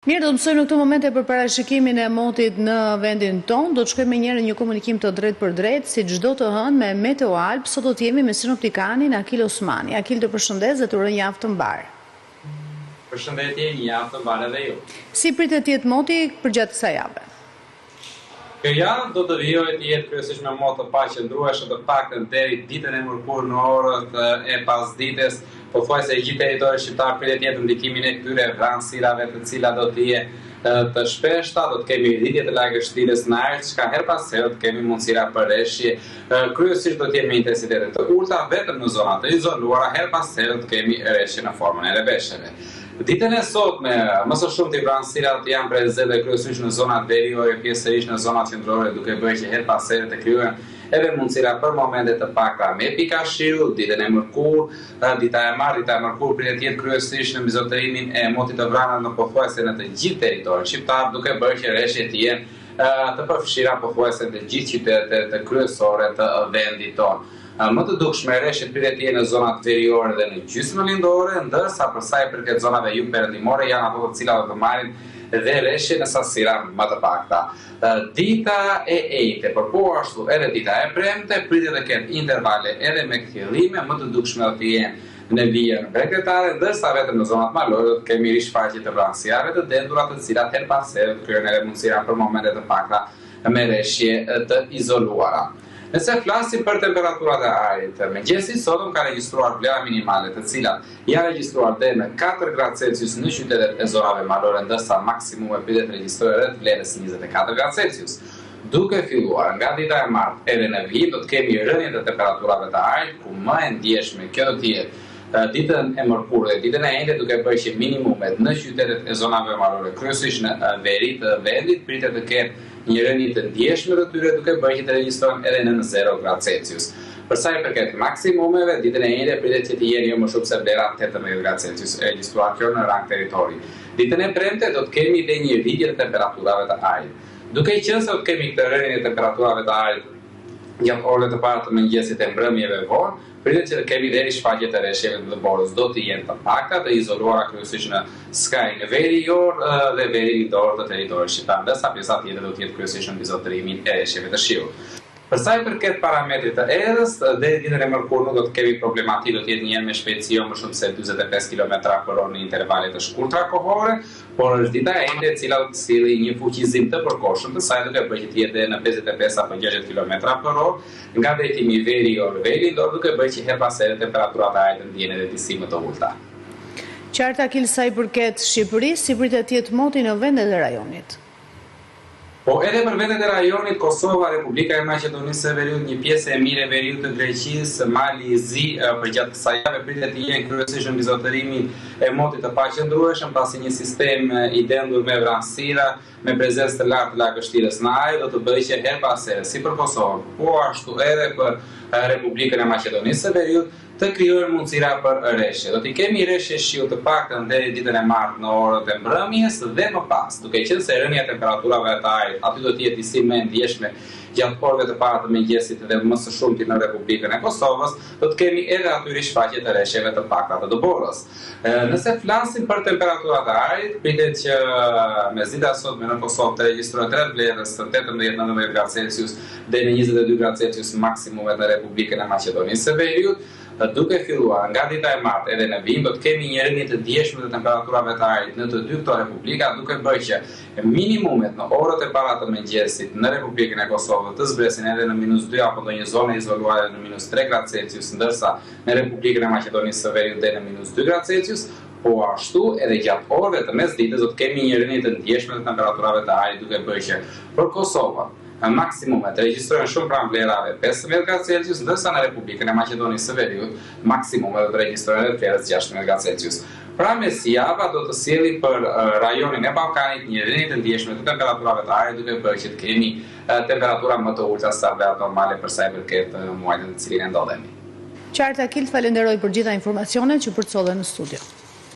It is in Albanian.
Mirë, do të mësojmë në këto momente për parashikimin e motit në vendin tonë. Do të shkojmë me njëherë një komunikim të drejtë për drejtë, si çdo të hënë me Meteo Alp. Sot do të jemi me sinoptikanin Akil Osmani. Akil, të përshëndes dhe të uroj një javë të mbar. Përshëndetje, një javë të mbar edhe ju. Si pritet të jetë moti përgjatë kësaj jave? Kjo javë do të vijojë të jetë kryesisht me mot të paqëndrueshëm, të paktën deri ditën e mërkurë në orët e pasdites, pothuajse gjithë territori shqiptar pritet të jetë ndikimin e këtyre vranësirave, të cilat do të jetë të shpeshta, do të kemi rritje të lagështirës në ajër, çka her pas here të kemi mundësira për reshje. Kryesisht do të jemi me intensitete të ulta, vetëm në zona të izoluara, her pas here të kemi reshje në formën e rreveshjeve. Ditën e sotme, më së shumti vranësirat janë prezente kryesisht në zonat veriore, pjesërisht në zonat qendrore, duke bërë që her pas here të krijohen edhe mundësira për momente të pakta me pika shiu. Ditën e mërkurë, dita e mërkurë pritet të jetë kryesisht në mbizoterimin e motit të vranave në pothuajse në të gjithë territorin shqiptar, duke bërë që rreshjet të jenë të përfshira pothuajse në të gjithë qytetet të kryesore të vendit tonë. Më të dukshme rreshjet pritet të jenë në zonat veriore dhe në gjysmën lindore, ndërsa për sa i përket zonave jugperëndimore janë ato të cilat do të marrin dhe rreshje në sasira më të pakta. Dita e ejte, por po ashtu edhe dita e premte, pritet të ketë intervale edhe me kthjellime, më të dukshme do të jenë në vijën bregdetare, ndërsa vetëm në zonat malore do të kemi rishfaqje të vranësirave të dendura, të cilat her pas here të krijojnë edhe mundësira për momente të pakta me rreshje të izoluara. Nëse flasim për temperaturat e ajrit, mëngjesi sotëm ka regjistruar vlera minimale të cilat janë regjistruar deri në 4 gradë Celsius në qytetet e zonave malore, ndërsa maksimumi pritet të regjistrohet rreth vlerës 24 gradë Celsius. Duke filluar nga dita e martë edhe në vijim do të kemi rënje të temperaturave të ajrit, ku më e ndjeshme kjo do të jetë ditën e mërkurë dhe ditën e enjte, duke bërë që minimumet në qytetet e zonave malore, kryesisht në veri të vendit, pritet të kenë një rënje të ndjeshme të tyre, duke bërë që të regjistrohen edhe në 0 gradë Celsius. Për sa i përket maksimumeve, ditën e enjte pritet që të jenë jo më shumë se vlera 18 gradë Celsius, e regjistruar kjo në rang territori. Ditën e premte do të kemi dhe një rritje të temperaturave të ajrit. Duke qenë se do të kemi këtë rënje të temperaturave të ajrit gjatë orëve të para të mëngjesit e mbrëmjeve vonë, pritet që të kemi dhe rishfaqje të rreshjeve të borës, do të jenë të pakta, të izoluara kryesisht në skajin verior dhe verilindor të territorit shqiptar, ndërsa pjesa tjetër do të jetë kryesisht në mbizoterimin e rreshjeve të shiut. Për sa i përket parametrit të erës, deri ditën e mërkurë nuk do të kemi problematik, do të jetë një erë me shpejtësi jo më shumë se 45 km/h në intervale të shkurtra kohore, por është dita e enjte e cila do të sillë një fuqizim të përkohshëm të saj, duke bërë që të jetë në 55 apo 60 km/h, nga drejtimi verior verindor, duke bërë që her pas here temperaturat e ajrit ndjehen edhe disi më të ulta. Qartë, Akil, sa i përket Shqipërisë, si pritet të jetë moti në vendet e rajonit? Po edhe për vendet e rajonit, Kosova, Republika e Maqedonisë së Veriut, një pjesë e mirë e veriut të Greqisë, Mali i Zi, përgjatë kësaj jave pritet të jenë kryesisht në mbizoterimin e motit të paqëndrueshëm, pasi një sistem i dendur me vranësira, me prezencë të lartë të lagështirës në ajër, do të bëjë që her pas here, si për Kosovën, po ashtu edhe për Republikën e Maqedonisë së Veriut, të krijohen mundësira për rreshje. Do t'i kemi rreshje shiu të paktën deri ditën e martë në orët e mbrëmjes dhe më pas, duke qenë se rënja e temperaturave të ajrit aty do të jetë disi më e ndjeshme gjatë orëve të para të mëngjesit dhe më së shumti në Republikën e Kosovës, do të kemi edhe aty rishfaqje të rreshjeve të pakta të borës. Nëse flasim për temperaturat e ajrit, pritet që mesdita sot në Kosovë të regjistrohet rreth vlerës 18-19 gradë Celsius deri në 22 gradë Celsius maksimumet në Republikën e Maqedonisë së Veriut. Duke filluar nga dita e martë edhe në vijim, do të kemi një rënje të ndjeshme të temperaturave të ajrit në të dy këto republika, duke bërë që minimumet në orët e para të mëngjesit në Republikën e Kosovës të zbresin edhe në -2 apo ndonjë zonë izoluare në -3 gradë Celsius, ndërsa në Republikën e Maqedonisë së Veriut deri në -2 gradë Celsius. Po ashtu edhe gjatë orëve të mesditës do të kemi një rënje të ndjeshme të temperaturave të ajrit, duke bërë që për Kosovën maksimumet regjistrohen shumë pranë vlerave 15 gradë Celsius, ndërsa në Republikën e Maqedonisë së Veriut maksimumet do të regjistrohen rreth vlerës 16 gradë Celsius. Pra mesjava do të sjellë për rajonin e Ballkanit një rënje të ndjeshme të temperaturave të ajrit, duke bërë që të kemi temperatura më të ulta se vlerat normale për sa i përket muajit në të cilin e ndodhemi. Qartë, Akil, falenderoj për gjitha informacionet që përcollen në studio.